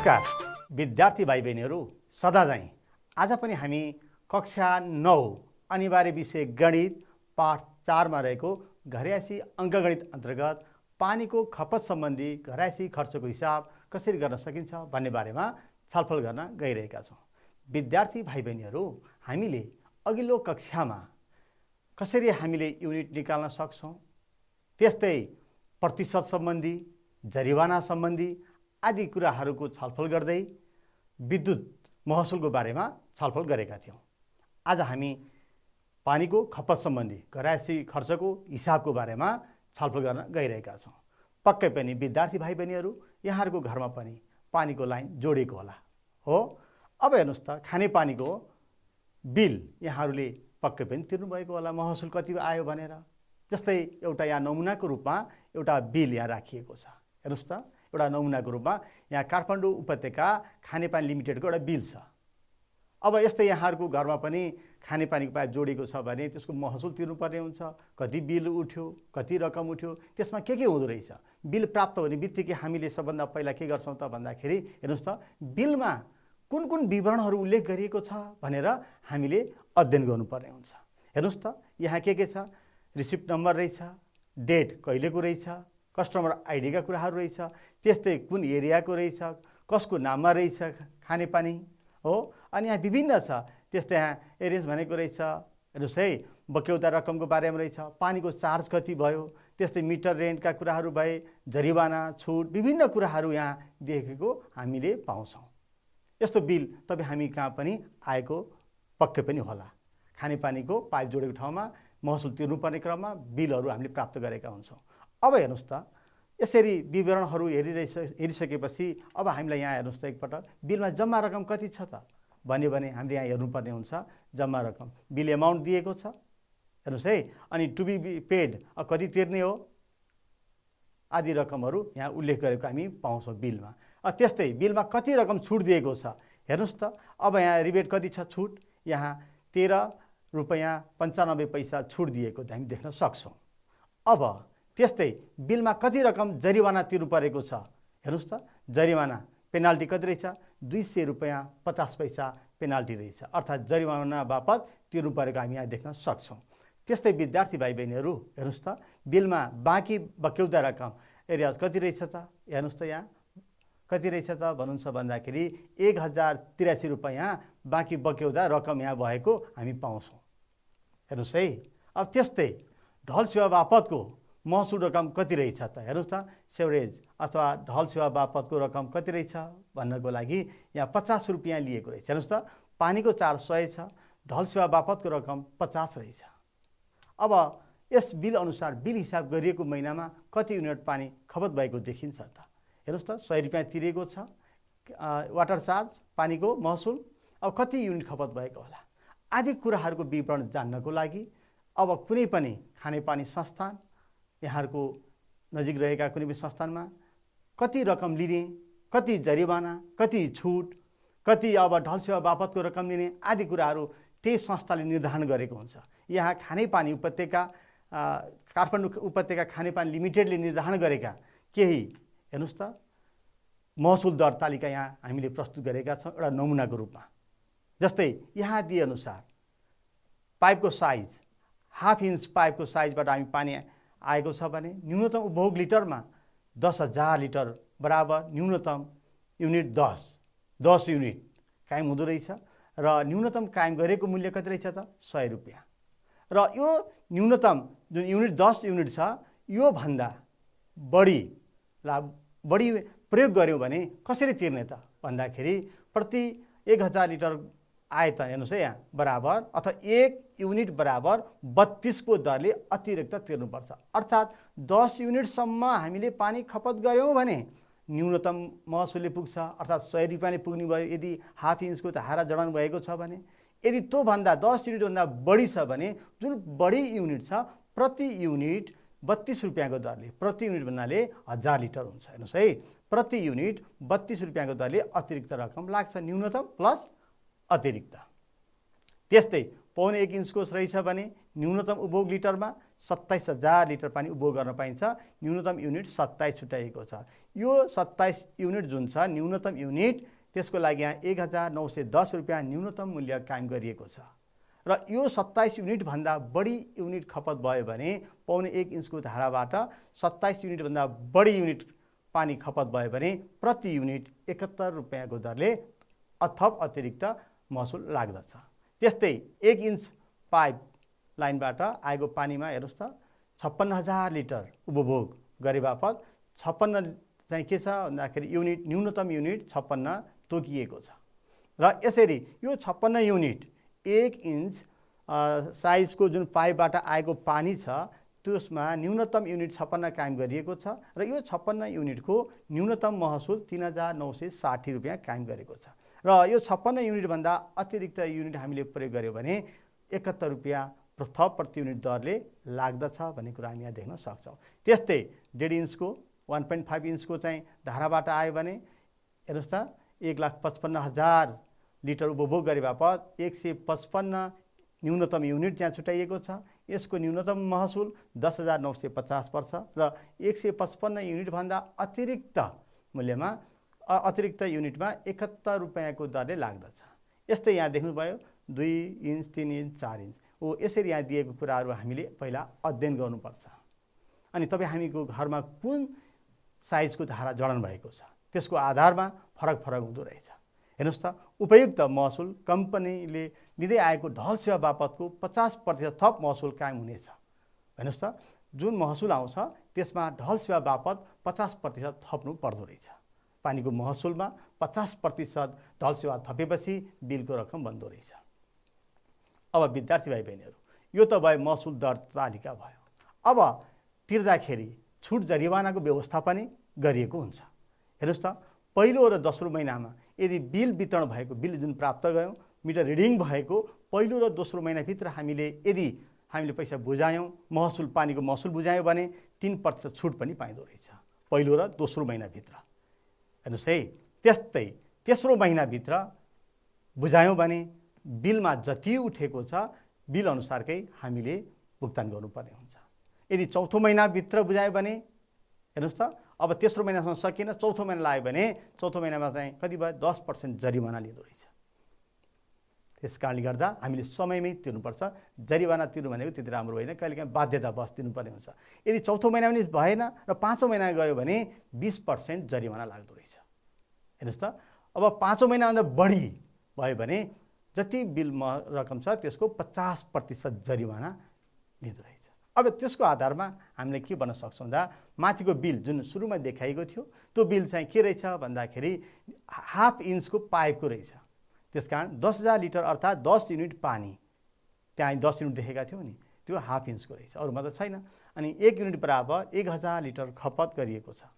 नमस्कार विद्यार्थी भाइ बहिनीहरू, सदा झैं आज पनि हामी कक्षा 9 अनिवार्य विषय गणित पाठ 4 मा रहेको घरयासी अङ्कगणित अन्तर्गत पानीको खपत सम्बन्धी घरयासी खर्चको हिसाब कसरी गर्न सकिन्छ भन्ने बारेमा छलफल गर्न गइरहेका छौं। विद्यार्थी भाइ बहिनीहरू, हामीले अघिल्लो कक्षामा कसरी हामीले युनिट निकाल्न सक्छौं, त्यस्तै प्रतिशत सम्बन्धी, जरिवाना सम्बन्धी आदि कुराहरूको छलफल गर्दै विद्युत महसुलको बारेमा छलफल गरेका थियौं। आज हामी पानीको खपत सम्बन्धी घरयासी खर्चको हिसाबको बारेमा छलफल गर्न गइरहेका छौं। पक्कै पनि विद्यार्थी भाइ बहिनीहरू, यहाँहरूको घरमा पनि पानीको लाइन जोडिएको होला हो। अब हेर्नुस् त, खानेपानीको बिल यहाँहरूले पक्कै पनि तिर्नु भएको होला, महसुल कति आयो भनेर। जस्तै एउटा यहाँ नमुनाको रूपमा एउटा बिल यहाँ राखिएको छ। हेर्नुस् त, एउटा नमुनाको रूपमा यहाँ काठमाडौँ उपत्यका खानेपानी लिमिटेडको एउटा बिल छ। अब यस्तै यहाँहरूको घरमा पनि खानेपानीको पाइप जोडिएको छ भने त्यसको महसुल तिर्नुपर्ने हुन्छ। कति बिल उठ्यो, कति रकम उठ्यो, त्यसमा के हुँदो रहेछ। बिल प्राप्त हुने बित्तिकै हामीले सबभन्दा पहिला के गर्छौँ त भन्दाखेरि, हेर्नुस् त, बिलमा कुन कुन विवरणहरू उल्लेख गरिएको छ भनेर हामीले अध्ययन गर्नुपर्ने हुन्छ। हेर्नुस् त, यहाँ के छ, रिसिप्ट नम्बर रहेछ, डेट कहिलेको रहेछ, कस्टमर आइडीका कुराहरू रहेछ, त्यस्तै कुन एरियाको रहेछ, कसको नाममा रहेछ खानेपानी हो। अनि यहाँ विभिन्न छ, त्यस्तै यहाँ एरेन्ज भनेको रहेछ। हेर्नुहोस् है, बक्यौता रकमको बारेमा रहेछ, पानीको चार्ज कति भयो, त्यस्तै मिटर रेन्टका कुराहरू भए, जरिवाना, छुट, विभिन्न कुराहरू यहाँ देखेको हामीले पाउँछौँ। यस्तो बिल तपाईँ हामी कहाँ पनि आएको पक्कै पनि होला। खानेपानीको पाइप जोडेको ठाउँमा महसुल तिर्नुपर्ने क्रममा बिलहरू हामीले प्राप्त गरेका हुन्छौँ। अब हेर्नुहोस् त, यसरी विवरणहरू हेरिसकेपछि अब हामीलाई यहाँ हेर्नुहोस् त, एकपटक बिलमा जम्मा रकम कति छ त भन्यो भने हामीले यहाँ हेर्नुपर्ने हुन्छ। जम्मा रकम बिल एमाउन्ट दिएको छ, हेर्नुहोस् है। अनि टु बी पेड कति तिर्ने हो आदि रकमहरू यहाँ उल्लेख गरेको हामी पाउँछौँ बिलमा। त्यस्तै बिलमा कति रकम छुट दिएको छ, हेर्नुहोस् त। अब यहाँ रिबेट कति छ, छुट यहाँ 13.95 छुट दिएको हामी देख्न सक्छौँ। अब त्यस्तै बिलमा कति रकम जरिवाना तिर्नु परेको छ, हेर्नुहोस् त। जरिवाना पेनाल्टी कति रहेछ, 200.50 पेनाल्टी रहेछ, अर्थात् जरिवाना बापत तिर्नु परेको हामी यहाँ देख्न सक्छौँ। त्यस्तै विद्यार्थी भाइ बहिनीहरू, हेर्नुहोस् त, बिलमा बाँकी बक्यौता रकम एरिया कति रहेछ त, हेर्नुहोस् त, यहाँ कति रहेछ त भन्नुहुन्छ भन्दाखेरि 1083 रुपैयाँ बाँकी बक्यौता रकम यहाँ भएको हामी पाउँछौँ। हेर्नुहोस् है। अब त्यस्तै ढल सेवा बापतको महसुल रकम कति रहेछ त, हेर्नुहोस् त। सेवरेज अथवा ढल सेवा बापतको रकम कति रहेछ भन्नको लागि यहाँ 50 रुपियाँ लिएको रहेछ। हेर्नुहोस् त, पानीको चार्ज 100 छ, ढल सेवा बापतको रकम 50 रहेछ। अब यस बिल अनुसार बिल हिसाब गरिएको महिनामा कति युनिट पानी खपत भएको देखिन्छ त, हेर्नुहोस् त। 100 रुपियाँ तिरेको छ वाटर चार्ज, पानीको महसुल। अब कति युनिट खपत भएको होला आदि कुराहरूको विवरण जान्नको लागि अब कुनै पनि खानेपानी संस्थान, यहाँहरूको नजिक रहेका कुनै पनि संस्थानमा कति रकम लिने, कति जरिवाना, कति छुट, कति अब ढल सेवा बापतको रकम लिने आदि कुराहरू त्यही संस्थाले निर्धारण गरेको हुन्छ। यहाँ खानेपानी उपत्यका काठमाडौँ उपत्यका खानेपानी लिमिटेडले निर्धारण गरेका केही, हेर्नुहोस् त, महसुल दर तालिका यहाँ हामीले प्रस्तुत गरेका छौँ एउटा नमुनाको रूपमा। जस्तै यहाँ दिएअनुसार पाइपको साइज, हाफ इन्च पाइपको साइजबाट हामी पानी आएको छ भने न्यूनतम उपभोग लिटरमा 10,000 लिटर बराबर न्यूनतम युनिट 10 युनिट कायम हुँदो रहेछ। र न्यूनतम कायम गरेको मूल्य कति रहेछ त, 100 रुपियाँ। र यो न्यूनतम जुन युनिट 10 युनिट छ, यो भन्दा बढी प्रयोग गर्यो भने कसरी तिर्ने त भन्दाखेरि प्रति 1000 लिटर आए त हेर्नुहोस् है, यहाँ बराबर अथवा 1 युनिट बराबर 32 को दरले अतिरिक्त तिर्नुपर्छ। अर्थात् 10 युनिटसम्म हामीले पानी खपत गऱ्यौँ भने न्यूनतम महसुलले पुग्छ, अर्थात् 100 रुपियाँले पुग्ने भयो यदि हाफ इन्चको धारा जडान भएको छ भने। यदि त्योभन्दा 10 युनिटभन्दा बढी छ भने जुन बढी युनिट छ प्रति युनिट 32 रुपियाँको दरले, प्रति युनिट भन्नाले 1000 लिटर हुन्छ। हेर्नुहोस् है, प्रति युनिट 32 रुपियाँको दरले अतिरिक्त रकम लाग्छ, न्यूनतम प्लस अतिरिक्त। त्यस्तै 1.25 इन्चको रहेछ भने न्यूनतम उपभोग लिटरमा 27,000 लिटर पानी उपभोग गर्न पाइन्छ। न्यूनतम युनिट 27 छुट्याइएको छ। यो 27 युनिट जुन छ न्यूनतम युनिट, त्यसको लागि यहाँ 1910 रुपियाँ न्यूनतम मूल्य कायम गरिएको छ। र यो 27 युनिटभन्दा बढी युनिट खपत भयो भने पौने 1 इन्चको धाराबाट 27 युनिटभन्दा बढी युनिट पानी खपत भयो भने प्रति युनिट 71 रुपियाँको दरले अथप अतिरिक्त महसुल लाग्दछ। त्यस्तै 1 इन्च पाइप लाइनबाट आएको पानीमा हेर्नुहोस् त 56,000 लिटर उपभोग गरे बापत 56 चाहिँ के छ भन्दाखेरि युनिट, न्यूनतम युनिट 56 तोकिएको छ। र यसरी यो 56 युनिट 1 इन्च साइजको जुन पाइपबाट आएको पानी छ त्यसमा न्यूनतम युनिट 56 कायम गरिएको छ र यो 56 युनिटको न्यूनतम महसुल 3,960 रुपियाँ कायम गरेको छ। र यो 56 युनिटभन्दा अतिरिक्त युनिट हामीले प्रयोग गर्यो भने 71 रुपियाँ थप प्रति युनिट दरले लाग्दछ भन्ने कुरा हामी यहाँ देख्न सक्छौँ। त्यस्तै 1.5 इन्चको 1.5 इन्चको चाहिँ धाराबाट आयो भने हेर्नुहोस् त 1,55,000 लिटर उपभोग गरे बापत 155 न्यूनतम युनिट त्यहाँ छुट्याइएको छ। यसको न्यूनतम महसुल 10,950 पर्छ र 155 युनिटभन्दा अतिरिक्त मूल्यमा अतिरिक्त युनिटमा 71 रुपियाँको दरले लाग्दछ। यस्तै यहाँ देख्नुभयो 2 इन्च 3 इन्च 4 इन्च हो। यसरी यहाँ दिएको कुराहरू हामीले पहिला अध्ययन गर्नुपर्छ। अनि तपाईँ हामीको घरमा कुन साइजको धारा जडान भएको छ त्यसको आधारमा फरक हुँदो रहेछ। हेर्नुहोस् त उपयुक्त महसुल कम्पनीले लिँदै आएको ढल सेवा बापतको 50% थप महसुल कायम हुनेछ। हेर्नुहोस् त जुन महसुल आउँछ त्यसमा ढल सेवा बापत 50% थप्नु पर्दो रहेछ। पानीको महसुलमा 50% ढल सेवा थपेपछि बिलको रकम बन्द रहेछ। अब विद्यार्थी भाइ बहिनीहरू, यो त भयो महसुल दर तालिका भयो। अब तिर्दाखेरि छुट जरिवानाको व्यवस्था पनि गरिएको हुन्छ। हेर्नुहोस् त पहिलो र दोस्रो महिनामा यदि बिल वितरण भएको, बिल जुन प्राप्त गयौँ, मिटर रिडिङ भएको पहिलो र दोस्रो महिनाभित्र यदि हामीले पैसा बुझायौँ, महसुल पानीको महसुल बुझायौँ भने 3% छुट पनि पाइँदो रहेछ पहिलो र दोस्रो महिनाभित्र। हेर्नुहोस् है, त्यस्तै तेस्रो महिनाभित्र बुझायौँ भने बिलमा जति उठेको छ बिल अनुसारकै हामीले भुक्तान गर्नुपर्ने हुन्छ। यदि चौथो महिनाभित्र बुझायो भने हेर्नुहोस् त अब तेस्रो महिनासम्म सकिएन, चौथो महिना लाग्यो भने चौथो महिनामा चाहिँ कति भयो 10% जरिवाना लिँदो रहेछ। त्यस कारणले गर्दा हामीले समयमै तिर्नुपर्छ। जरिवाना तिर्नु भनेको त्यति राम्रो होइन, कहिलेकाहीँ बाध्यतावश तिर्नुपर्ने हुन्छ। यदि चौथो महिना पनि भएन र पाँचौँ महिना गयो भने 20% जरिवाना लाग्दो रहेछ। हेर्नुहोस् त अब पाँचौँ महिनाभन्दा बढी भयो भने जति बिलमा रकम छ त्यसको 50% जरिवाना लिँदो रहेछ। अब त्यसको आधारमा हामीले के भन्न सक्छौँ दा माथिको बिल जुन सुरुमा देखाइएको थियो त्यो बिल चाहिँ के रहेछ भन्दाखेरि हाफ इन्चको पाइपको रहेछ। त्यसकारण 10,000 लिटर अर्थात् 10 युनिट पानी त्यहाँ 10 युनिट देखेका थियौँ नि, त्यो हाफ इन्चको रहेछ, अरूमा त छैन। अनि 1 युनिट बराबर 1,000 लिटर खपत गरिएको छ।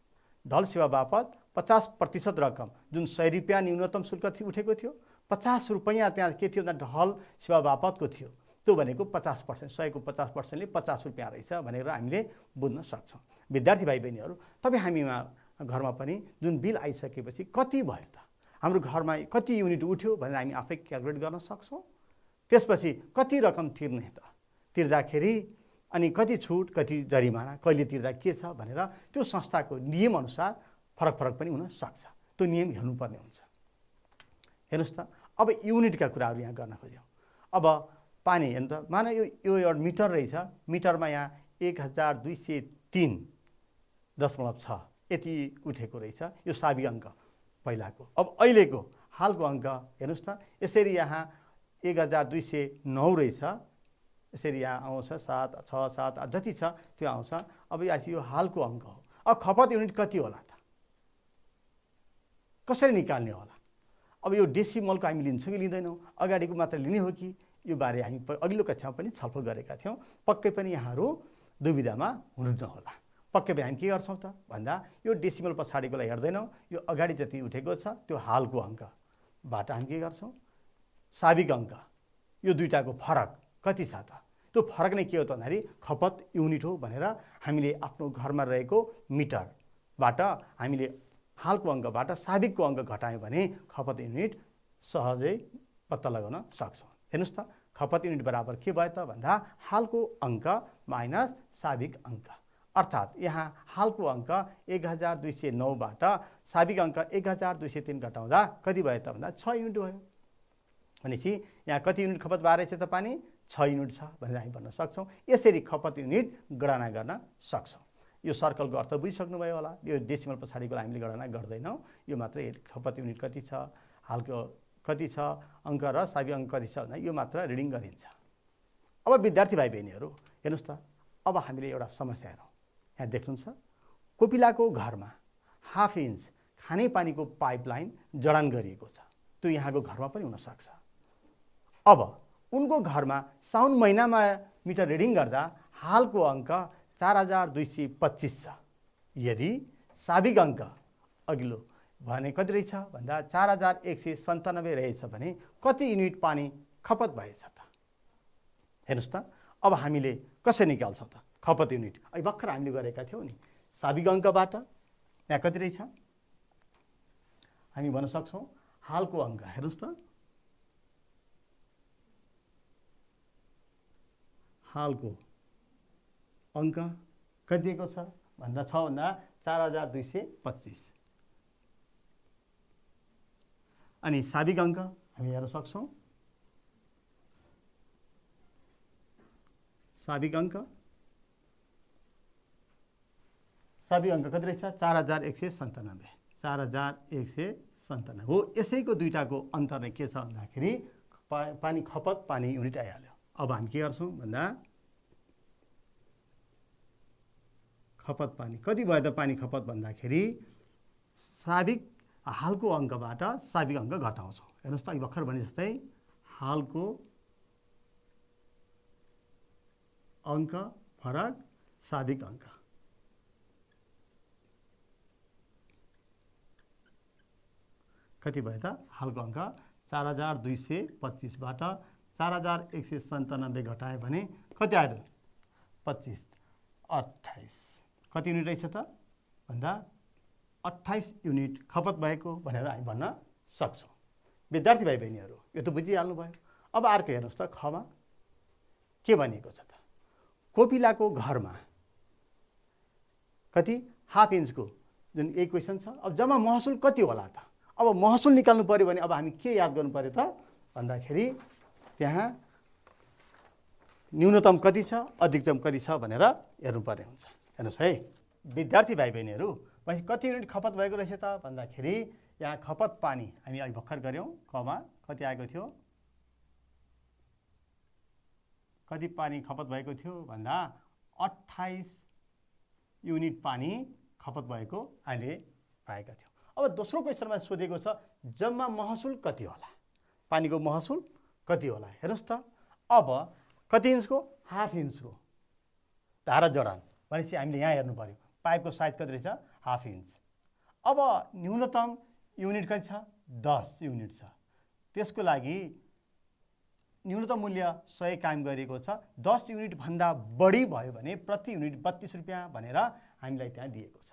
ढल सेवा बापत 50% रकम जुन 100 रुपियाँ न्यूनतम शुल्क उठेको थियो, 50 रुपियाँ त्यहाँ के थियो ढल सेवा बापतको थियो, त्यो भनेको 50%, 100को 50%ले 50 रुपियाँ रहेछ भनेर हामीले बुझ्न सक्छौँ। विद्यार्थी भाइ बहिनीहरू, तपाईँ हामीमा घरमा पनि जुन बिल आइसकेपछि कति भयो त, हाम्रो घरमा कति युनिट उठ्यो भनेर हामी आफै क्यालकुलेट गर्न सक्छौँ। त्यसपछि कति रकम तिर्ने त, तिर्दाखेरि अनि कति छुट कति जरिमाना कहिले तिर्दा के छ भनेर त्यो संस्थाको नियमअनुसार फरक पनि हुन सक्छ। त्यो नियम हेर्नुपर्ने हुन्छ। हेर्नुहोस् त अब युनिटका कुराहरू यहाँ गर्न खोज्यौँ। अब पानी हेर्नु त मानौ यो एउटा मिटर रहेछ, मिटरमा यहाँ 1203.6 यति उठेको रहेछ, यो साबिक अङ्क पहिलाको। अब अहिलेको हालको अङ्क हेर्नुहोस् त, यसरी यहाँ 1209 रहेछ, यसरी यहाँ आउँछ 7, 6, 7 जति छ त्यो आउँछ। अब यो हालको अङ्क हो। अब खपत युनिट कति होला त, कसरी निकाल्ने होला? अब यो डेसिमलको हामी लिन्छौँ कि लिँदैनौँ, अगाडिको मात्र लिने हो कि, यो बारे हामी अघिल्लो कक्षामा पनि छलफल गरेका थियौँ। पक्कै पनि यहाँहरू दुविधामा हुनु नहोला। पक्कै पनि हामी के गर्छौँ त भन्दा यो डेसिमल पछाडिकोलाई हेर्दैनौँ, यो अगाडि जति उठेको छ त्यो हालको अङ्कबाट हामी के गर्छौँ, साबिक अङ्क, यो दुईटाको फरक कति छ त, त्यो फरक नै के हो त भन्दाखेरि खपत युनिट हो भनेर हामीले आफ्नो घरमा रहेको मिटरबाट हामीले हालको अङ्कबाट साबिकको अङ्क घटायौँ भने खपत युनिट सहजै पत्ता लगाउन सक्छौँ। हेर्नुहोस् त खपत युनिट बराबर के भयो त भन्दा हालको अङ्क माइनस साबिक अङ्क। अर्थात् यहाँ हालको अङ्क 1209बाट साबिक अङ्क 1203 घटाउँदा कति भयो त भन्दा 6 युनिट भयो। भनेपछि यहाँ कति युनिट खपत भएर छ त पानी 6 युनिट छ भनेर हामी भन्न सक्छौँ। यसरी खपत युनिट गणना गर्न सक्छौँ। यो सर्कलको अर्थ बुझिसक्नुभयो होला। यो डेसिमल पछाडिको हामीले गणना गर्दैनौँ। यो मात्र खपत युनिट कति छ, हालको कति छ, अङ्क र साबिक अङ्क कति छ भन्दा यो मात्र रिडिङ गरिन्छ। अब विद्यार्थी भाइ बहिनीहरू हेर्नुहोस् त, अब हामीले एउटा समस्या हेरौँ। यहाँ देख्नुहुन्छ कोपिलाको घरमा हाफ इन्च खानेपानीको पाइपलाइन जडान गरिएको छ। त्यो यहाँको घरमा पनि हुनसक्छ। अब उनको घरमा साउन महिनामा मिटर रिडिङ गर्दा हालको अङ्क 4225 छ। यदि साबिक अङ्क अघिल्लो भने कति रहेछ भन्दा 4197 रहेछ भने कति युनिट पानी खपत भएछ त? हेर्नुहोस् त, अब हामीले कसरी निकाल्छौँ त खपत युनिट? अहिले भर्खर हामीले गरेका थियौँ नि साबिक अङ्कबाट। यहाँ कति रहेछ हामी भन्न सक्छौँ हालको अङ्क। हेर्नुहोस् त, हालको अङ्क कति दिएको छ भन्दा 6 भन्दा 4225। अनि साबिक अङ्क हामी हेर्न सक्छौँ। साबिक अङ्क कति रहेछ 4197। 4197 हो। यसैको दुईटाको अन्तर नै के छ भन्दाखेरि पानी खपत पानी युनिट आइहाल्यो। अब हामी के गर्छौँ भन्दा खपत पानी कति भयो त पानी खपत भन्दाखेरि साबिक हालको अङ्कबाट साबिक अङ्क घटाउँछौँ। हेर्नुहोस् त, भर्खर भने जस्तै हालको अङ्क फरक साबिक अङ्क। कति भयो त हालको अङ्क 4225बाट 4197 घटायो भने कति आयो त 25 28। कति युनिट रहेछ त भन्दा 28 युनिट खपत भएको भनेर हामी भन्न सक्छौँ। विद्यार्थी भाइ बहिनीहरू यो त बुझिहाल्नु भयो। अब अर्को हेर्नुहोस् त, खमा के भनिएको छ त? कोपिलाको घरमा कति हाफ इन्चको जुन यही क्वेसन छ। अब जम्मा महसुल कति होला त? अब महसुल निकाल्नु पर्यो भने अब हामी के याद गर्नु पर्यो त भन्दाखेरि त्यहाँ न्यूनतम कति छ अधिकतम कति छ भनेर हेर्नु पर्ने हुन्छ। हेर्नुहोस् है विद्यार्थी भाइ बहिनीहरू, भनेपछि कति युनिट खपत भएको रहेछ त भन्दाखेरि यहाँ खपत पानी हामी अघि भर्खर गऱ्यौँ। कमा कति आएको थियो, कति पानी खपत भएको थियो भन्दा 28 युनिट पानी खपत भएको अहिले पाएका थियौँ। अब दोस्रो क्वेसनमा सोधेको छ जम्मा महसुल कति होला, पानीको महसुल कति होला? हेर्नुहोस् त, अब कति इन्चको हाफ इन्चको धारा जडान भनेपछि हामीले यहाँ हेर्नु पर्यो पाइपको साइज कति रहेछ हाफ इन्च। अब न्यूनतम युनिट कति छ 10 युनिट छ। त्यसको लागि न्यूनतम मूल्य 100 कायम गरिएको छ। 10 युनिट भन्दा बढी भयो भने प्रति युनिट 32 रुपियाँ भनेर हामीलाई त्यहाँ दिएको छ।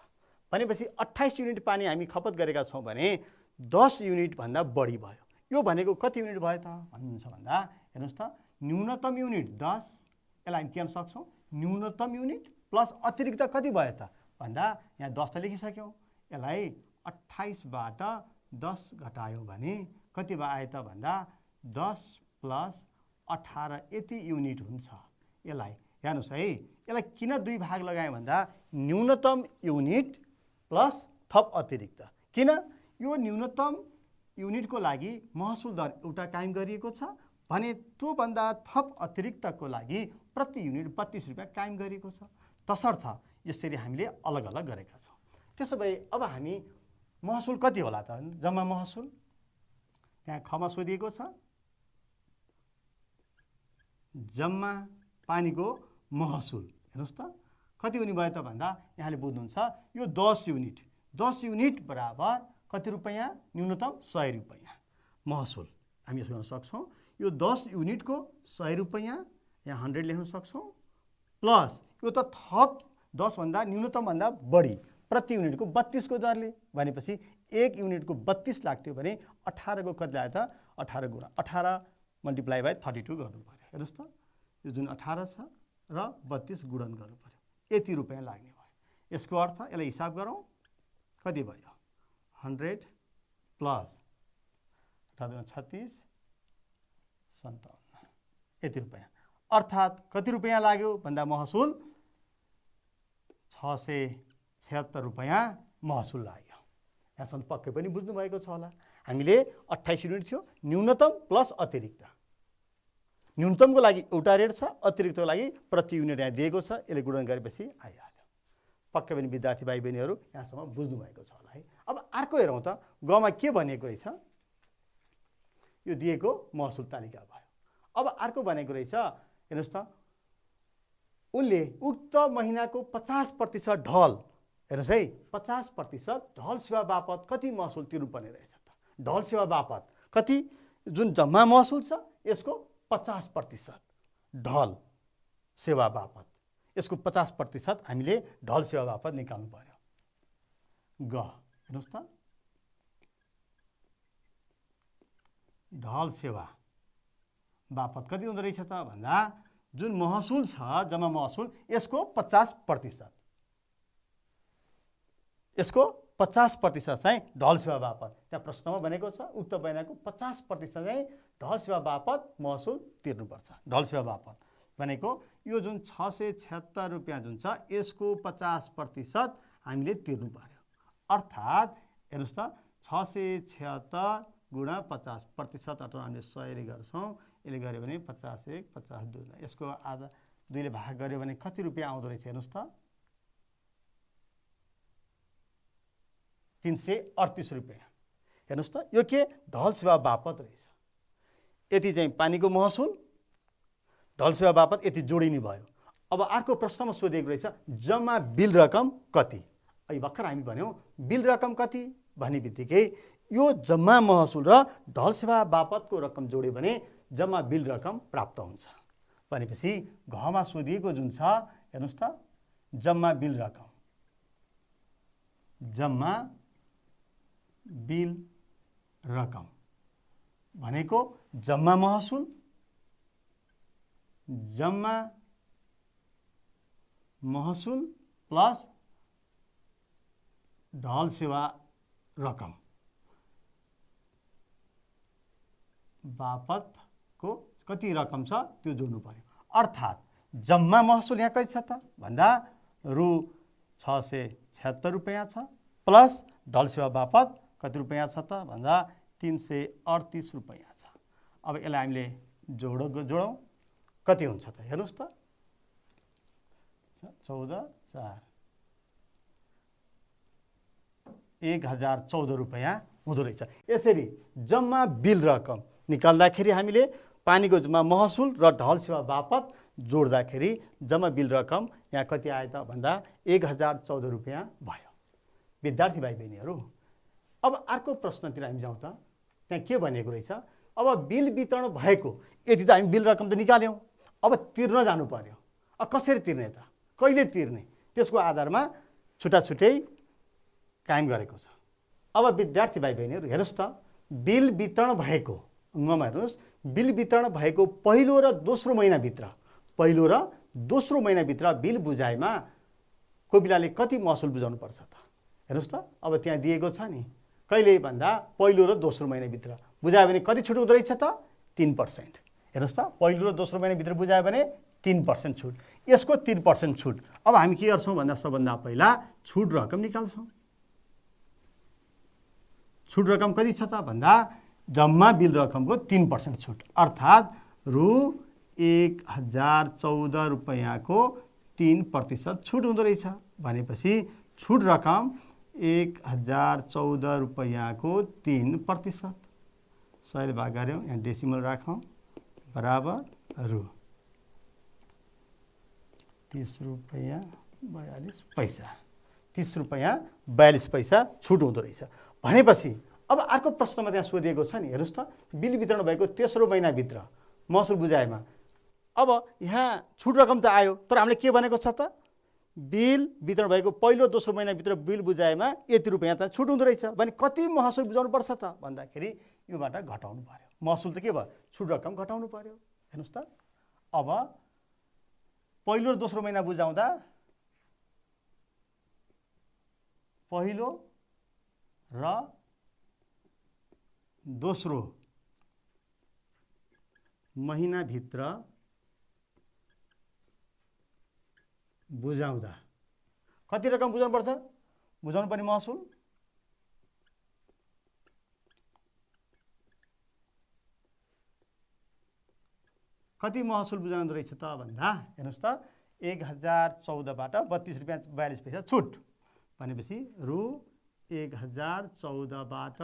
भनेपछि 28 युनिट पानी हामी खपत गरेका छौँ भने 10 युनिट भन्दा बढी भयो। यो भनेको कति युनिट भयो त भन्नुहुन्छ भन्दा हेर्नुहोस् त, न्यूनतम युनिट 10, यसलाई हामी के गर्न सक्छौँ न्यूनतम युनिट प्लस अतिरिक्त कति भयो त भन्दा यहाँ 10 त लेखिसक्यौँ। यसलाई 28बाट 10 घटायो भने कति आयो त भन्दा 10 प्लस 18 यति युनिट हुन्छ। यसलाई हेर्नुहोस् है, यसलाई किन दुई भाग लगाएँ भन्दा न्यूनतम युनिट प्लस थप अतिरिक्त। किन यो न्यूनतम युनिटको लागि महसुल दर एउटा कायम गरिएको छ भने त्योभन्दा थप अतिरिक्तको लागि प्रति युनिट 32 रुपियाँ कायम गरिएको छ। तसर्थ यसरी हामीले अलग अलग गरेका छौँ। त्यसो भए अब हामी महसुल कति होला त जम्मा महसुल यहाँ खमा सोधिएको छ। जम्मा पानीको महसुल हेर्नुहोस् त कति हुने भयो त भन्दा यहाँले बुझ्नुहुन्छ यो 10 युनिट 10 युनिट बराबर कति रुपैयाँ न्यूनतम 100 रुपैयाँ महसुल हामी यसो गर्न सक्छौँ। यो 10 युनिटको 100 रुपैयाँ यहाँ 100 लेख्न सक्छौँ प्लस यो त थप 10 भन्दा न्यूनतम भन्दा बढी प्रति युनिटको 32 को दरले भनेपछि 1 युनिटको 32 लाग्थ्यो भने 18 को कति लाग्यो त 18 गुणा 18 मल्टिप्लाई बाई 32 गर्नु पर्यो। हेर्नुहोस् त यो जुन 18 छ र 32 गुणन गर्नु पर्यो, यति रुपियाँ लाग्ने भयो। यसको अर्थ यसलाई हिसाब गरौँ, कति भयो 100 प्लस 36 57 यति रुपियाँ। अर्थात् कति रुपियाँ लाग्यो भन्दा महसुल 676 रुपियाँ महसुल लाग्यो। यहाँसम्म पक्कै पनि बुझ्नुभएको छ होला। हामीले 28 युनिट थियो, न्यूनतम प्लस अतिरिक्त। न्यूनतमको लागि एउटा रेट छ, अतिरिक्तको लागि प्रति युनिट यहाँ दिएको छ, यसले गुणन गरेपछि आइहाल्यो। पक्कै पनि विद्यार्थी भाइ बहिनीहरू यहाँसम्म बुझ्नुभएको छ होला है। अब अर्को हेरौँ त, गमा के भनेको रहेछ, यो दिएको महसुल तालिका भयो। अब अर्को भनेको रहेछ, हेर्नुहोस् त, उनले उक्त महिनाको 50% ढल, हेर्नुहोस् है 50% ढल सेवा बापत कति महसुल तिर्नुपर्ने रहेछ त। ढल सेवा बापत कति, जुन जम्मा महसुल छ यसको 50% ढल सेवा बापत, यसको 50% हामीले ढल सेवा बापत निकाल्नु पर्यो। ग हेर्नुहोस् त, ढल सेवा बापत कति हुँदो रहेछ त भन्दा जुन महसुल छ, जम्मा महसुल, यसको 50%, यसको 50% चाहिँ ढल सेवा बापत। त्यहाँ प्रश्नमा भनेको छ उक्त महिनाको 50% चाहिँ ढल सेवा बापत महसुल तिर्नुपर्छ। ढल सेवा बापत भनेको यो जुन 676 रुपियाँ जुन छ यसको 50% हामीले तिर्नु पर्यो। अर्थात् हेर्नुहोस् त 676 गुणा 50% अथवा हामीले 100 ले गर्छौँ, यसले गर्यो भने 50 1 50 2, यसको आधा 2 ले भाग गर्यो भने कति रुपियाँ आउँदो रहेछ हेर्नुहोस् त, 338 रुपियाँ। हेर्नुहोस् त यो के ढल सेवा बापत रहेछ। यति चाहिँ पानीको महसुल, ढल सेवा बापत यति जोडिने भयो। अब अर्को प्रश्नमा सोधेको रहेछ जम्मा बिल रकम कति। अहिले भर्खर हामी भन्यौँ बिल रकम कति भन्ने बित्तिकै यो जम्मा महसुल र ढल सेवा बापतको रकम जोड्यो भने जम्मा बिल रकम प्राप्त हुन्छ। भनेपछि घमा सोधिएको जुन छ हेर्नुहोस् त, जम्मा बिल रकम, जम्मा बिल रकम भनेको जम्मा महसुल, जम्मा महसुल प्लस ढल सेवा रकम बापतको कति रकम छ त्यो जोड्नु पर्यो। अर्थात् जम्मा महसुल यहाँ कति छ त भन्दा रु 676 रुपियाँ छ प्लस ढल सेवा बापत कति रुपियाँ छ त भन्दा 338 रुपियाँ छ। अब यसलाई हामीले जोडौँ कति हुन्छ त हेर्नुहोस् त, 14 4 1014 रुपियाँ हुँदो रहेछ। यसरी जम्मा बिल रकम निकाल्दाखेरि हामीले पानीको जम्मा महसुल र ढल सेवा बापत जोड्दाखेरि जम्मा बिल रकम यहाँ कति आयो त भन्दा 1014 रुपियाँ भयो। विद्यार्थी भाइ बहिनीहरू अब अर्को प्रश्नतिर हामी जाउँ त, त्यहाँ के भनेको रहेछ, अब बिल वितरण भएको यति त हामी बिल रकम त निकाल्यौँ, अब तिर्न जानु पर्यो। अब कसरी तिर्ने त, कहिले तिर्ने, त्यसको आधारमा छुट्टा छुट्टै कायम गरेको छ। अब विद्यार्थी भाइ बहिनीहरू हेर्नुहोस् त, बिल वितरण भएको मा हेर्नुहोस्, बिल वितरण भएको पहिलो र दोस्रो महिनाभित्र, पहिलो र दोस्रो महिनाभित्र बिल बुझाइमा कोही बेलाले कति महसुल बुझाउनु पर्छ त हेर्नुहोस् त। अब त्यहाँ दिएको छ नि, कहिले भन्दा पहिलो र दोस्रो महिनाभित्र बुझायो भने कति छुट हुँदो रहेछ त 3%। हेर्नुहोस् त पहिलो र दोस्रो महिनाभित्र बुझायो भने 3% छुट, यसको 3% छुट। अब हामी के गर्छौँ भन्दा सबभन्दा पहिला छुट रकम निकाल्छौँ। छुट रकम कति छ त भन्दा जम्मा बिल रकमको 3% छुट, अर्थात् रु 1014 रुपियाँको 3% छुट हुँदो रहेछ। भनेपछि छुट रकम 1014 रुपियाँको 3%, 100 ले भाग गऱ्यौँ, यहाँ डेसिमल राखौँ, बराबर रु 30 रुपियाँ 42 पैसा, 30 रुपियाँ 42 पैसा छुट हुँदो रहेछ। भनेपछि अब अर्को प्रश्नमा त्यहाँ सोधिएको छ नि, हेर्नुहोस् त, बिल वितरण भएको तेस्रो महिनाभित्र महसुल बुझाएमा अब यहाँ छुट रकम त आयो, तर हामीले के भनेको छ त, बिल वितरण भएको पहिलो दोस्रो महिनाभित्र बिल बुझाएमा यति रुपियाँ त छुट हुँदो रहेछ भने कति महसुल बुझाउनु पर्छ त भन्दाखेरि योबाट घटाउनु पर्यो। महसुल त के भयो, छुट रकम घटाउनु पर्यो। हेर्नुहोस् त, अब पहिलो र दोस्रो महिना बुझाउँदा पहिलो र दोस्रो महिनाभित्र बुझाउँदा कति रकम बुझाउनुपर्छ, बुझाउनु पर्ने महसुल कति महसुल बुझाउँदो रहेछ त भन्दा हेर्नुहोस् त 1014बाट 32 रुपैयाँ 42 पैसा छुट भनेपछि रु 1014बाट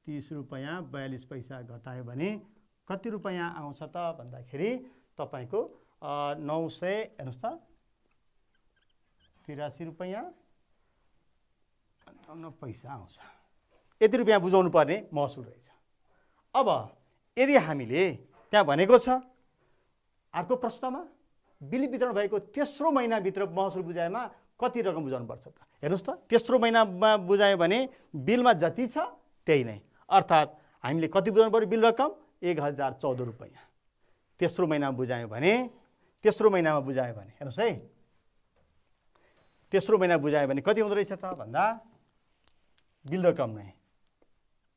30 रुपैयाँ 42 पैसा घटायो भने कति रुपैयाँ आउँछ त भन्दाखेरि तपाईको 900 हेर्नुहोस् त 83 रुपैयाँ 58 पैसा आउँछ। यति रुपैयाँ बुझाउनु पर्ने महसुल रहेछ। अब यदि हामीले त्यहाँ भनेको छ अर्को प्रश्नमा बिल वितरण भएको तेस्रो महिनाभित्र महसुल बुझाएमा कति रकम बुझाउनुपर्छ त, हेर्नुहोस् त तेस्रो महिनामा बुझायो भने बिलमा जति छ त्यही नै, अर्थात् हामीले कति बुझाउनु पर्यो बिल रकम 1014 रुपैयाँ। तेस्रो महिनामा बुझायो भने हेर्नुहोस् है, तेस्रो महिना बुझायो भने कति हुँदो रहेछ त भन्दा बिल रकम नै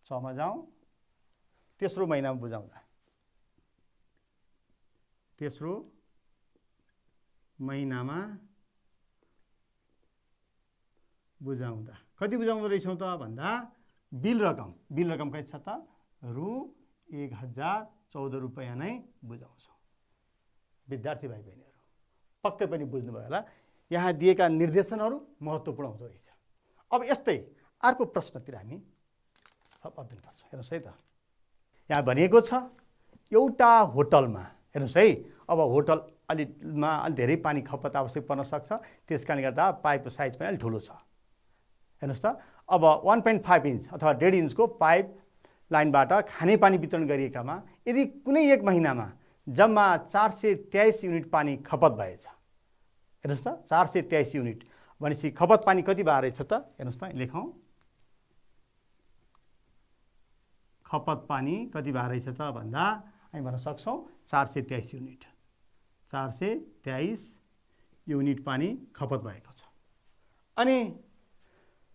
6 मा जाउँ, तेस्रो महिनामा बुझाउँदा तेस्रो महिनामा बुझाउँदा कति बुझाउँदो रहेछौँ त भन्दा बिल रकम कति छ त रु 1014 रुपैयाँ नै बुझाउँछौँ। विद्यार्थी भाइ बहिनीहरू पक्कै पनि बुझ्नुभयो होला, यहाँ दिएका निर्देशनहरू महत्त्वपूर्ण हुँदो रहेछ। अब यस्तै अर्को प्रश्नतिर हामी सब अध्ययन गर्छौँ। हेर्नुहोस् है त, यहाँ भनिएको छ एउटा होटलमा, हेर्नुहोस् है, अब होटल अलिकमा अलि धेरै पानी खपत आवश्यक पर्न सक्छ, त्यस कारणले गर्दा पाइपको साइज पनि अलिक ठुलो छ। हेर्नुहोस् त, अब 1.5 इन्च अथवा 1.5 इन्चको पाइप लाइनबाट खानेपानी वितरण गरिएकामा यदि कुनै एक महिनामा जम्मा 423 युनिट पानी खपत भएछ, हेर्नुहोस् त 423 युनिट भनेपछि खपत पानी कति भए रहेछ त, हेर्नुहोस् त लेखौँ, खपत पानी कति भए रहेछ त भन्दा हामी भन्न सक्छौँ 423 युनिट, 423 युनिट पानी खपत भएको छ। अनि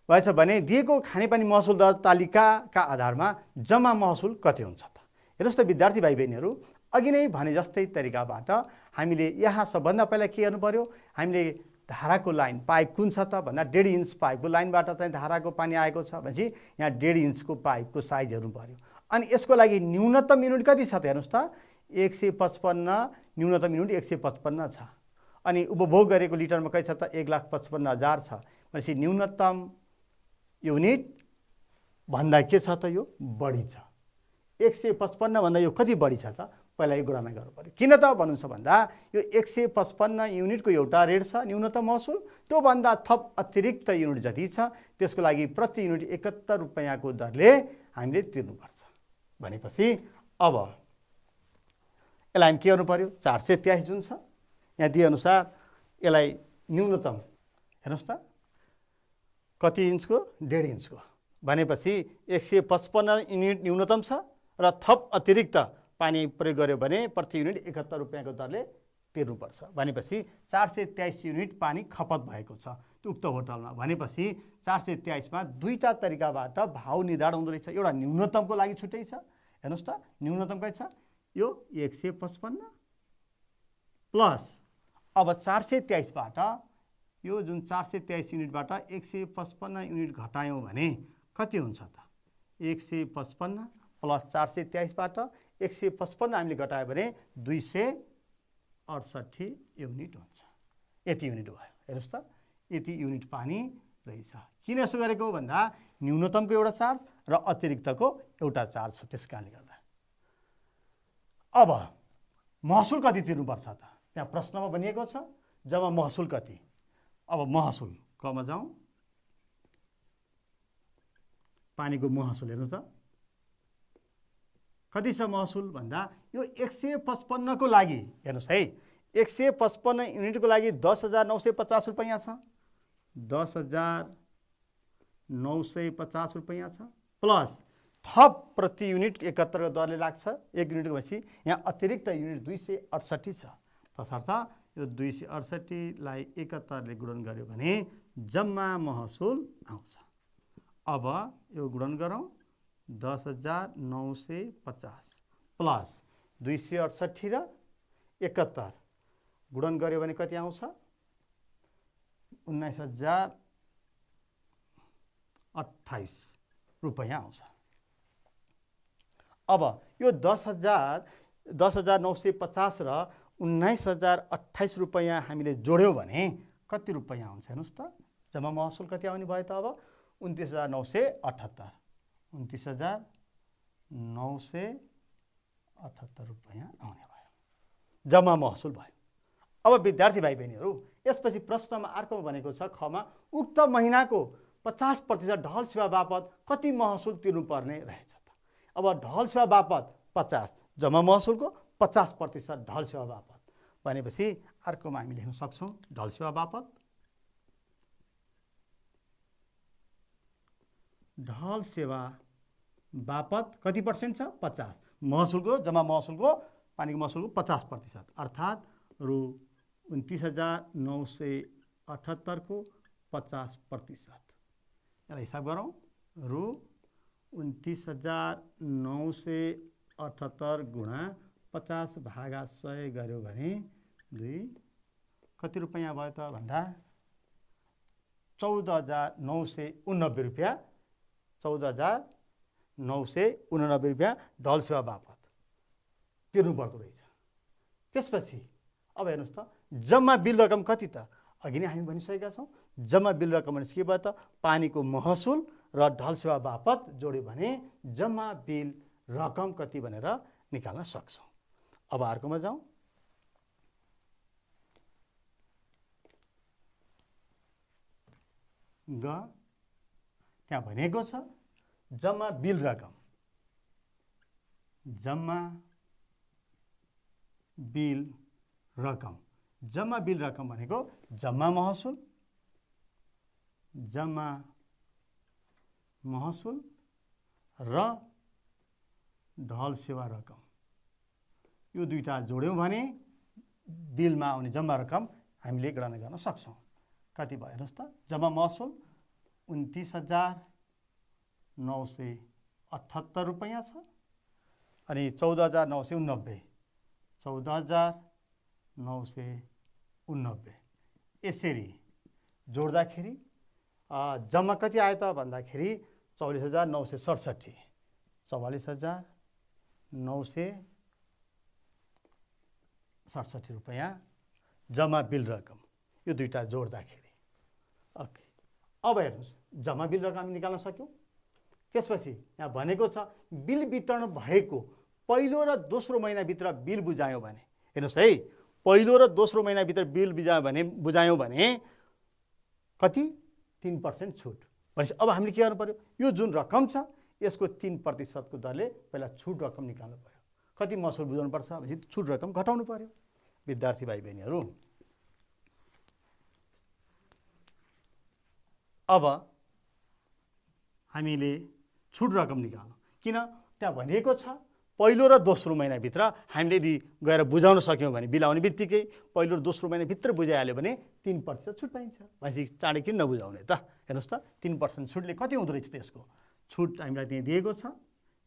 भएछ भने दिएको खानेपानी महसुल दर तालिकाका आधारमा जम्मा महसुल कति हुन्छ त। हेर्नुहोस् त विद्यार्थी भाइ बहिनीहरू, अघि नै भने जस्तै तरिकाबाट हामीले यहाँ सबभन्दा पहिला के गर्नु पर्यो, हामीले धाराको लाइन पाइप कुन छ त भन्दा 1.5 इन्च पाइपको लाइनबाट चाहिँ धाराको पानी आएको छ भनेपछि यहाँ 1.5 इन्चको पाइपको साइज हेर्नु पर्यो। अनि यसको लागि न्यूनतम युनिट कति छ त हेर्नुहोस् त 155, न्यूनतम युनिट 155 छ। अनि उपभोग गरेको लिटरमा कति छ त 1,55,000 छ भनेपछि न्यूनतम युनिट भन्दा के छ त यो बढी छ, 155 भन्दा यो कति बढी छ त पहिला यो गणना गर्नु पर्यो। किन त भन्नुहुन्छ भन्दा यो 155 युनिटको एउटा रेट छ न्यूनतम महसुल, त्योभन्दा थप अतिरिक्त युनिट जति छ त्यसको लागि प्रति युनिट 71 रुपैयाँको दरले हामीले तिर्नुपर्छ भनेपछि अब यसलाई हामी के गर्नु पर्यो, 423 जुन छ यहाँ दिएअनुसार यसलाई न्यूनतम हेर्नुहोस् त कति इन्चको 1.5 इन्चको भनेपछि 155 युनिट न्यूनतम छ र थप अतिरिक्त पानी प्रयोग गर्यो भने प्रति युनिट 71 रुपैयाँको दरले तिर्नुपर्छ भनेपछि 423 युनिट पानी खपत भएको छ उक्त होटलमा। भनेपछि 423 मा दुईटा तरिकाबाट भाव निर्धारण हुँदो रहेछ। एउटा न्यूनतमको लागि छुट्टै छ, हेर्नुहोस् त न्यूनतम कति छ यो 155 प्लस अब 423 बाट यो जुन 423 युनिटबाट 155 युनिट घटायौँ भने कति हुन्छ त 155 प्लस 423 बाट 155 हामीले घटायो भने 268 युनिट हुन्छ। यति युनिट भयो, हेर्नुहोस् त यति युनिट पानी रहेछ। किन यसो गरेको भन्दा न्यूनतमको एउटा चार्ज र अतिरिक्तको एउटा चार्ज छ, त्यस कारणले गर्दा। अब महसुल कति तिर्नुपर्छ त त्यहाँ प्रश्नमा भनिएको छ, जम्मा महसुल कति। अब महसुल कमा जाउँ, पानीको महसुल हेर्नुहोस् त कति छ महसुल भन्दा यो 155 को लागि हेर्नुहोस् है 155 युनिटको लागि 10,950 रुपैयाँ छ, 10,950 रुपैयाँ छ प्लस थप प्रति युनिट 71 दरले लाग्छ। 1 युनिट भनेपछि यहाँ अतिरिक्त युनिट 268 छ। तसर्थ यो 268 लाई 71 ले गुणन गर्यो भने जम्मा महसुल आउँछ। अब यो गुणन गरौँ 10,950 प्लस 268 र 71 गुणन गर्यो भने कति आउँछ 19,028 रुपैयाँ आउँछ। अब यो 10,950 र 19,028 रुपैयाँ हामीले जोड्यौँ भने कति रुपैयाँ आउँछ हेर्नुहोस् त। जम्मा महसुल कति आउने भयो त अब 29,978 29,978 रुपैयाँ आउने भयो, जम्मा महसुल भयो। अब विद्यार्थी भाइ बहिनीहरू यसपछि प्रश्नमा अर्को भनेको छ खमा उक्त महिनाको 50% ढल सेवा बापत कति महसुल तिर्नुपर्ने रहेछ त। अब ढल सेवा बापत 50 जम्मा महसुलको 50% ढल सेवा बापत भनेपछि अर्कोमा हामी लेख्न सक्छौँ ढल सेवा बापत ढल सेवा बापत कति पर्सेन्ट छ 50 महसुलको जम्मा महसुलको पानीको महसुलको 50% अर्थात् रु 29,978 को 50%। यसलाई हिसाब गरौँ रु 29,978 गुणा 50 भागा 100 गर्यो भने 2 कति रुपैयाँ भयो त भन्दा 14,989 रुपैयाँ 14,989 रुपैयाँ ढल सेवा बापत तिर्नु पर्दो रहेछ। त्यसपछि अब हेर्नुहोस् त जम्मा बिल रकम कति त अघि नै हामी भनिसकेका छौँ। जम्मा बिल रकम भनेपछि के भयो त पानीको महसुल र ढल सेवा बापत जोड्यो भने जम्मा बिल रकम कति भनेर निकाल्न सक्छौँ। अब अर्कोमा जाउँ त्यहाँ भनेको छ जम्मा बिल रकम जम्मा बिल रकम जम्मा बिल रकम भनेको जम्मा महसुल र ढल सेवा रकम यो दुईटा जोड्यौँ भने बिलमा आउने जम्मा रकम हामीले गणना गर्न सक्छौँ। कति भयो हेर्नुहोस् त जम्मा महसुल 29,978 रुपैयाँ छ अनि 14,989 14,989 यसरी जोड्दाखेरि जम्मा कति आयो त भन्दाखेरि 44,967 44,967 रुपैयाँ जम्मा बिल रकम यो दुईटा जोड्दाखेरि। ओके अब हेर्नुहोस् जम्मा बिल रकम हामी निकाल्न सक्यौँ। त्यसपछि यहाँ भनेको छ बिल वितरण भएको पहिलो र दोस्रो महिनाभित्र बिल बुझायौँ भने हेर्नुहोस् है पहिलो र दोस्रो महिनाभित्र बिल बुझायौँ भने कति 3% छुट भनेपछि अब हामीले के गर्नु पर्यो यो जुन रकम छ यसको 3% को दरले पहिला छुट रकम निकाल्नु पर्यो। कति महसुल बुझाउनु पर्छ भनेपछि छुट रकम घटाउनु पर्यो। विद्यार्थी भाइ बहिनीहरू अब हामीले छुट रकम निकाल्नु किन त्यहाँ भनेको छ पहिलो र दोस्रो महिनाभित्र हामीले यदि गएर बुझाउन सक्यौँ भने बिल आउने बित्तिकै पहिलो र दोस्रो महिनाभित्र बुझाइहाल्यो भने 3% छुट पाइन्छ। भनेपछि चाँडै किन नबुझाउने त हेर्नुहोस् त 3% छुटले कति हुँदो रहेछ त्यसको छुट हामीलाई त्यहाँ दिएको छ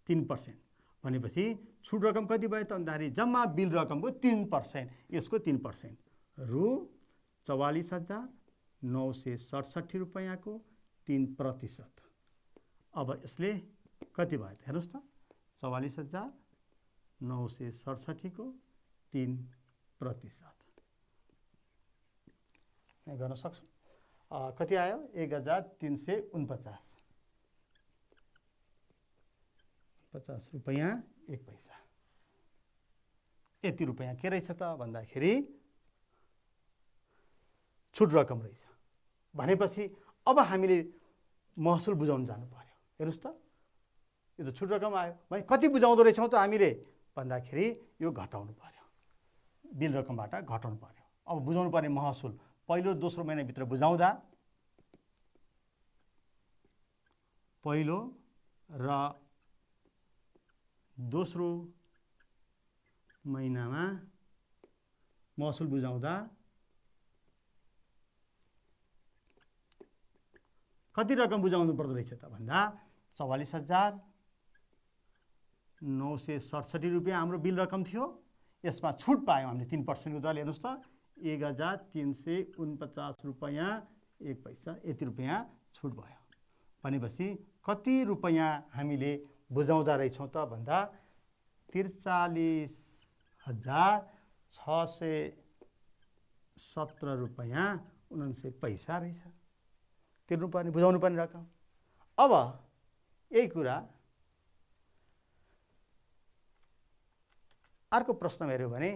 3% भनेपछि छुट रकम कति भयो त भन्दाखेरि जम्मा बिल रकमको 3% यसको 3% रु 44,967 रुपैयाँको 3%। अब यसले कति भयो त हेर्नुहोस् त 44,967 को 3% गर्न सक्छौँ। कति आयो 1,349 रुपैयाँ 1 पैसा। यति रुपैयाँ के रहेछ त भन्दाखेरि छुट रकम रहेछ। भनेपछि अब हामीले महसुल बुझाउन जानु पर्यो। हेर्नुहोस् त यो त छुट रकम आयो भने कति बुझाउँदो रहेछौँ त हामीले भन्दाखेरि यो घटाउनु पर्यो बिल रकमबाट घटाउनु पर्यो। अब बुझाउनु पर्ने महसुल पहिलो दोस्रो महिनाभित्र बुझाउँदा पहिलो र दोस्रो महिनामा महसुल बुझाउँदा कति रकम बुझाउनु पर्दो रहेछ त भन्दा 44,967 रुपियाँ हाम्रो बिल रकम थियो। यसमा छुट पायौँ हामीले 3% को दर। हेर्नुहोस् त 1,349 रुपियाँ 1 पैसा यति रुपियाँ छुट भयो भनेपछि कति रुपियाँ हामीले बुझाउँदा रहेछौँ त भन्दा 43,617 रुपियाँ 99 पैसा रहेछ तिर्नुपर्ने बुझाउनु पर्ने रकम। अब यही कुरा अर्को प्रश्न हेऱ्यो भने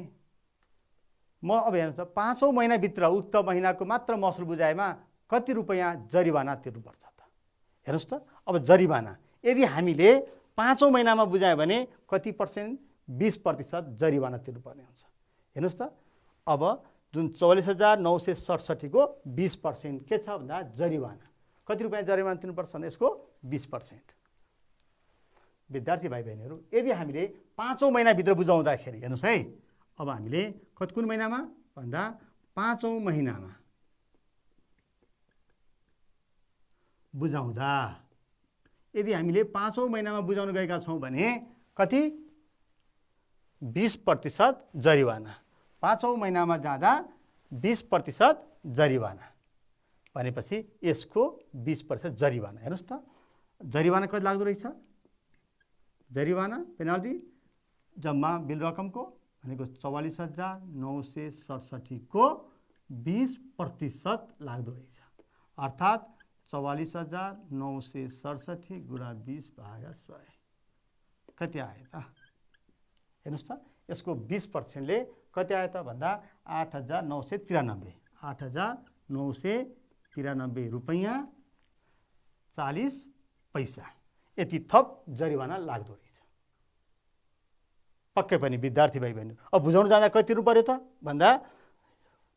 म अब हेर्नुहोस् त 5औं महिनाभित्र उक्त महिनाको मात्र महसुल बुझाएमा कति रुपियाँ जरिवाना तिर्नुपर्छ त। हेर्नुहोस् त अब जरिवाना यदि हामीले 5औं महिनामा बुझायो भने कति पर्सेन्ट 20% जरिवाना तिर्नुपर्ने हुन्छ। हेर्नुहोस् त अब जुन 44,967 को 20% के छ भन्दा जरिवाना कति रुपियाँ जरिवाना तिर्नुपर्छ भन्दा यसको 20%। विद्यार्थी भाइ बहिनीहरू यदि हामीले 5औं महिनाभित्र बुझाउँदाखेरि हेर्नुहोस् है अब हामीले कुन महिनामा भन्दा 5औं महिनामा बुझाउँदा यदि हामीले 5औं महिनामा बुझाउन गएका छौँ भने कति 20% जरिवाना। 5औं महिनामा जाँदा 20% जरिवाना भनेपछि यसको 20% जरिवाना। हेर्नुहोस् त जरिवाना कति लाग्दो रहेछ। जरिवाना पेनाल्टी जम्मा बिल रकमको भनेको 44,967 को 20% लाग्दो रहेछ। अर्थात् 44,967 गुणा 20/100 कति आयो त। हेर्नुहोस् त यसको 20%ले कति आयो त भन्दा 8,993 रुपियाँ 40 पैसा यति थप जरिवाना लाग्दो रहेछ। पक्कै पनि विद्यार्थी भाइ बहिनी अब बुझाउन जाँदा कति तिर्नु पर्यो त भन्दा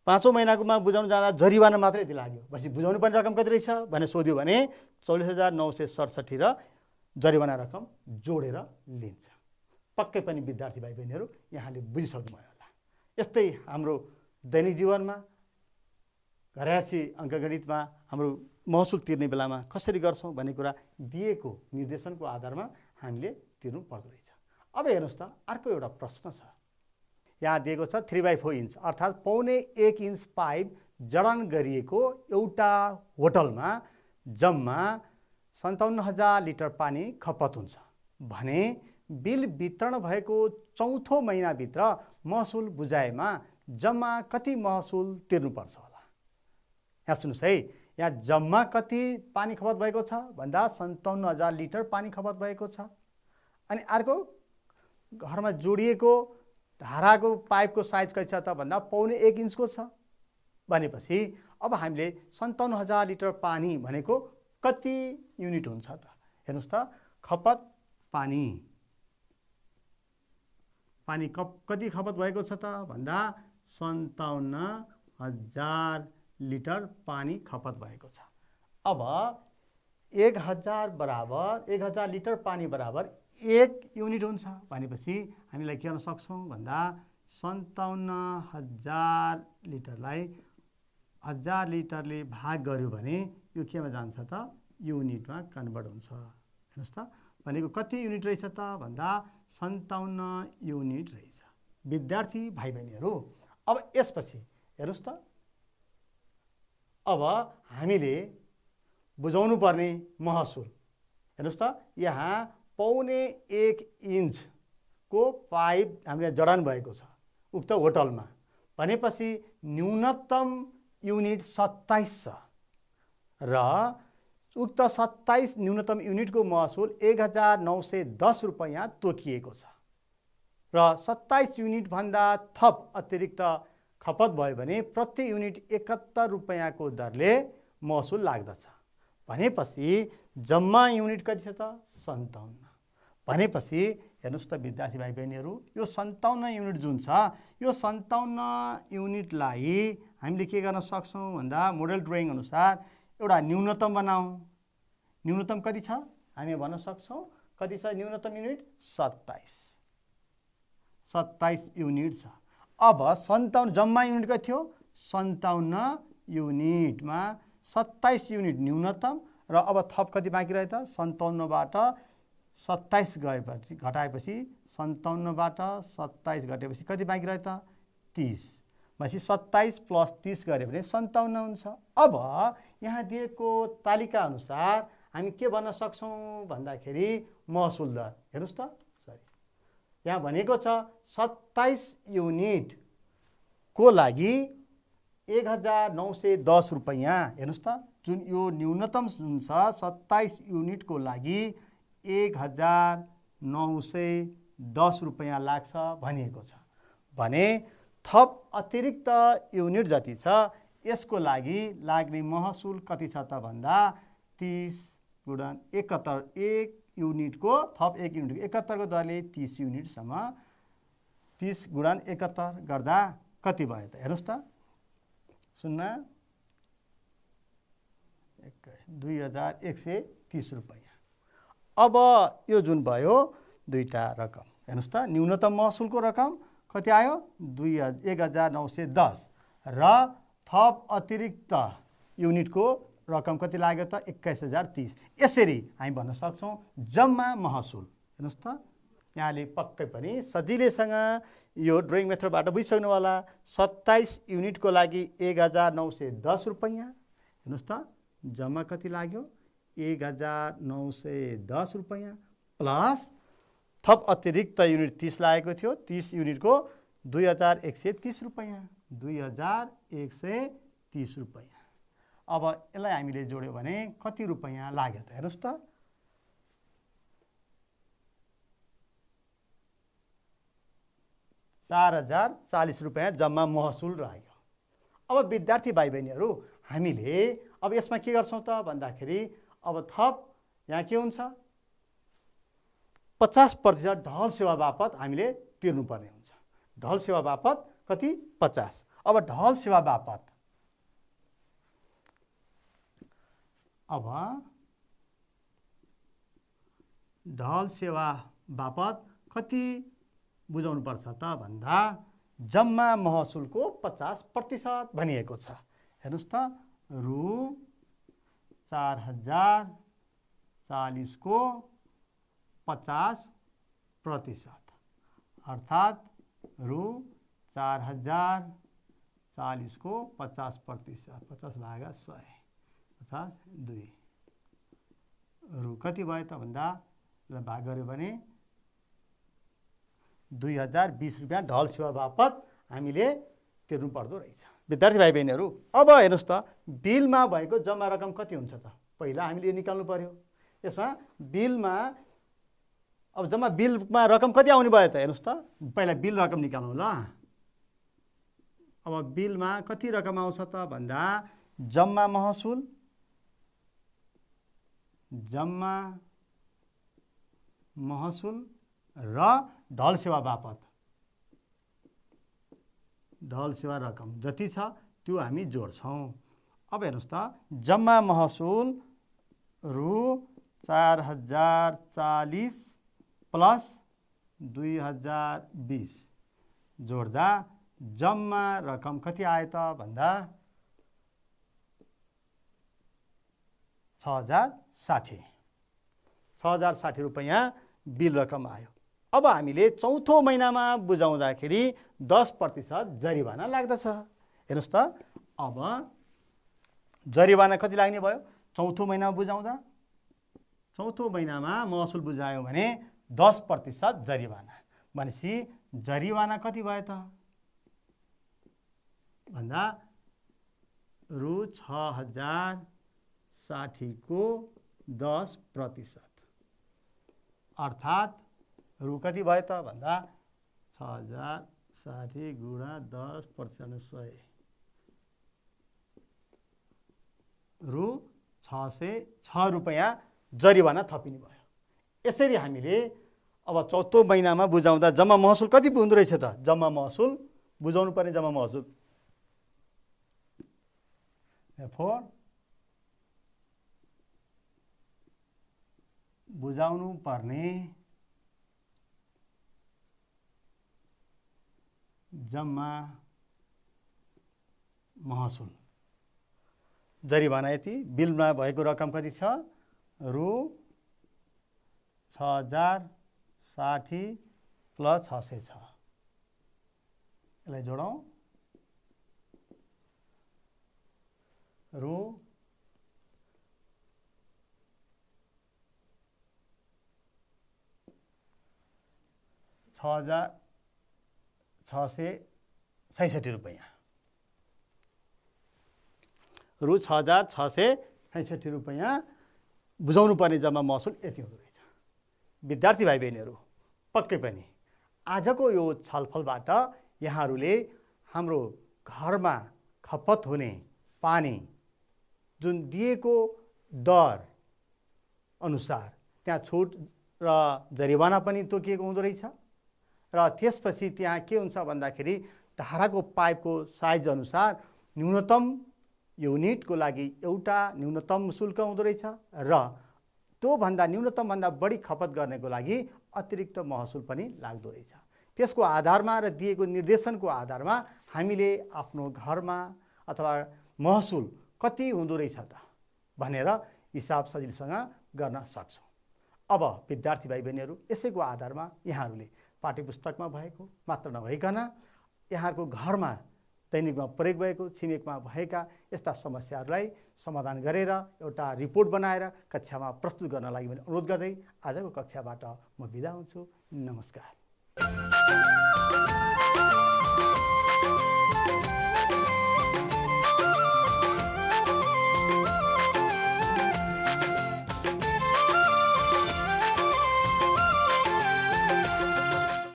5औं महिनाकोमा बुझाउन जाँदा जरिवाना मात्रै यति लाग्यो भनेपछि बुझाउनु पर्ने रकम कति रहेछ भनेर सोध्यो भने 44,967 र जरिवाना रकम जोडेर लिन्छ। पक्कै पनि विद्यार्थी भाइ बहिनीहरू यहाँले बुझिसक्नुभयो होला। यस्तै हाम्रो दैनिक जीवनमा घरयासी अङ्कगणितमा हाम्रो महसुल तिर्ने बेलामा कसरी गर्छौँ भन्ने कुरा दिएको निर्देशनको आधारमा हामीले तिर्नु पर्दो रहेछ। अब हेर्नुहोस् त अर्को एउटा प्रश्न छ। यहाँ दिएको छ 3/4 इन्च अर्थात् 1.25 इन्च पाइप जडान गरिएको एउटा होटलमा जम्मा 57,000 लिटर पानी खपत हुन्छ भने बिल वितरण भएको 4थो महिनाभित्र महसुल बुझाएमा जम्मा कति महसुल तिर्नुपर्छ होला। यहाँ सुन्नुहोस् है यहाँ जम्मा कति पानी खपत भएको छ भन्दा 57,000 लिटर पानी खपत भएको छ। अनि अर्को घरमा जोडिएको धाराको पाइपको साइज कति छ त भन्दा 1.25 इन्चको छ भनेपछि अब हामीले 57,000 लिटर पानी भनेको कति युनिट हुन्छ त। हेर्नुहोस् त खपत पानी कति खपत भएको छ त भन्दा 57,000 लिटर पानी खपत भएको छ। अब 1,000 लिटर पानी बराबर 1 युनिट हुन्छ भनेपछि हामीलाई के गर्न सक्छौँ भन्दा 57,000 लिटरलाई 1000 लिटरले भाग गर्यो भने यो केमा जान्छ त युनिटमा कन्भर्ट हुन्छ। हेर्नुहोस् त भनेको कति युनिट रहेछ त भन्दा 57 युनिट रहेछ। विद्यार्थी भाइ बहिनीहरू अब यसपछि हेर्नुहोस् त अब हामीले बुझाउनु पर्ने महसुल हेर्नुहोस् त यहाँ 1.25 इन्चको पाइप हामीले जडान भएको छ उक्त होटलमा भनेपछि न्यूनतम युनिट 27 छ र उक्त 27 न्यूनतम युनिटको महसुल 1,910 रुपियाँ तोकिएको छ र 27 युनिटभन्दा थप अतिरिक्त खपत भयो भने प्रति युनिट 71 रुपियाँको दरले महसुल लाग्दछ भनेपछि जम्मा युनिट कति छ त 57 भनेपछि हेर्नुहोस् त विद्यार्थी भाइ बहिनीहरू यो 57 युनिट जुन छ यो 57 युनिटलाई हामीले के गर्न सक्छौँ भन्दा मोडल ड्रइङ अनुसार एउटा न्यूनतम बनाऊ। न्यूनतम कति छ हामी भन्न सक्छौँ कति छ न्यूनतम युनिट 27 27 युनिट छ। अब 57 जम्मा युनिट कति थियो? 57 युनिटमा 27 युनिट न्यूनतम र अब थप कति बाँकी रह्यो त? 57बाट 27 गएपछि घटाएपछि 57बाट 27 घटेपछि कति बाँकी रह्यो त? 30। भनेपछि 27 प्लस 30 गऱ्यो भने 57 हुन्छ। अब यहाँ दिएको तालिका अनुसार हामी के भन्न सक्छौँ भन्दाखेरि महसुल दर हेर्नुहोस् त, सरी यहाँ भनेको छ 27 युनिटको लागि 1910 रुपैयाँ। हेर्नुहोस् त, जुन यो न्यूनतम जुन छ 27 युनिटको लागि 1910 रुपैयाँ लाग्छ भनिएको छ भने थप अतिरिक्त युनिट जति छ यसको लागि लाग्ने महसुल कति छ त भन्दा 30 गुणन 71, एक युनिटको थप एक युनिटको 71 को दरले 30 युनिटसम्म 30 गुणन 71 गर्दा कति भयो त? हेर्नुहोस् त, 2130 रुपैयाँ। अब यो जुन भयो दुईटा रकम हेर्नुहोस् त, न्यूनतम महसुलको रकम कति आयो? 1910 र थप अतिरिक्त युनिटको रकम कति लाग्यो त? 21030। यसरी हामी भन्न सक्छौँ जम्मा महसुल। हेर्नुहोस् त, यहाँले पक्कै पनि सजिलैसँग यो ड्रइङ मेथडबाट बुझिसक्नु होला। 27 युनिटको लागि 1910 रुपैयाँ। हेर्नुहोस् त, जम्मा कति लाग्यो? 1910 रुपैयाँ प्लस थप अतिरिक्त युनिट 30 लागेको थियो, 30 युनिटको 2130 रुपैयाँ, 2130 रुपैयाँ। अब यसलाई हामीले जोड्यो भने कति रुपैयाँ लाग्यो त? हेर्नुहोस् त, 4040 रुपैयाँ जम्मा महसुल लाग्यो। अब विद्यार्थी भाइ बहिनीहरू, हामीले अब यसमा के गर्छौँ त भन्दाखेरि अब थप यहाँ के हुन्छ? 50% ढल सेवा बापत हामीले तिर्नुपर्ने हुन्छ। ढल सेवा बापत कति? 50। अब ढल सेवा बापत ढल सेवा बापत कति बुझाउनु पर्छ त भन्दा जम्मा महसुलको 50% भनिएको छ। हेर्नुहोस् त, रु 4040 को 50% अर्थात् रु 4040 को 50%, 50 भागा 100, 52 रु कति भयो त भन्दा भाग गर्यो भने 2020 रुपैयाँ ढल सेवा बापत हामीले तिर्नु पर्दो रहेछ। विद्यार्थी भाइ बहिनीहरू, अब हेर्नुहोस् त, बिलमा भएको जम्मा रकम कति हुन्छ त? पहिला हामीले निकाल्नु पर्यो। यसमा बिलमा अब जम्मा बिलमा रकम कति आउने भयो त? हेर्नुहोस् त, पहिला बिल रकम निकाल्नु ल। अब बिलमा कति रकम आउँछ त भन्दा जम्मा महसुल र ढल सेवा बापत, ढल सेवा रकम जति छ त्यो हामी जोड्छौँ। अब हेर्नुहोस् त, जम्मा महसुल रु 4040 प्लस 2020 जोड्दा जम्मा रकम कति आयो त भन्दा 6060 रुपैयाँ बिल रकम आयो। अब हामीले चौथो महिनामा बुझाउँदाखेरि 10% जरिवाना लाग्दछ। हेर्नुहोस् त, अब जरिवाना कति लाग्ने भयो? चौथो महिनामा बुझाउँदा, चौथो महिनामा महसुल बुझायो भने 10% जरिवाना। भनेपछि जरिवाना कति भयो त भन्दा रु 6060 को 10% अर्थात् रु कति भयो त भन्दा 6060 गुणा 10% 100 रु 606 रुपैयाँ जरिवाना थपिने भयो। यसरी हामीले अब चौथो महिनामा बुझाउँदा जम्मा महसुल कति हुँदो रहेछ त? जम्मा महसुल बुझाउनु पर्ने जम्मा महसुल बुझाउनु पर्ने जम्मा महसुल जरिवाना यति, बिलमा भएको रकम कति छ? रु 6060 प्लस 606। यसलाई जोडौँ। रु 6666 रुपैयाँ। रु 6666 रुपैयाँ बुझाउनु पर्ने जम्मा महसुल यति हुँदो रहेछ। विद्यार्थी भाइ बहिनीहरू, पक्कै पनि आजको यो छलफलबाट यहाँहरूले हाम्रो घरमा खपत हुने पानी जुन दिएको दर अनुसार त्यहाँ छुट र जरिवाना पनि तोकिएको हुँदो रहेछ र त्यसपछि त्यहाँ के हुन्छ भन्दाखेरि धाराको पाइपको साइज अनुसार न्यूनतम युनिटको लागि एउटा न्यूनतम शुल्क हुँदो रहेछ र त्योभन्दा न्यूनतमभन्दा बढी खपत गर्नेको लागि अतिरिक्त महसुल पनि लाग्दो रहेछ। त्यसको आधारमा र दिएको निर्देशनको आधारमा हामीले आफ्नो घरमा अथवा महसुल कति हुँदो रहेछ त भनेर हिसाब सजिलसँग गर्न सक्छौँ। अब विद्यार्थी भाइ बहिनीहरू, यसैको आधारमा यहाँहरूले पाठ्यपुस्तकमा भएको मात्र नभइकन यहाँहरूको घरमा दैनिकमा प्रयोग भएको छिमेकमा भएका यस्ता समस्याहरूलाई समाधान गरेर एउटा रिपोर्ट बनाएर कक्षामा प्रस्तुत गर्न लागि मैले अनुरोध गर्दै आजको कक्षाबाट म बिदा हुन्छु। नमस्कार।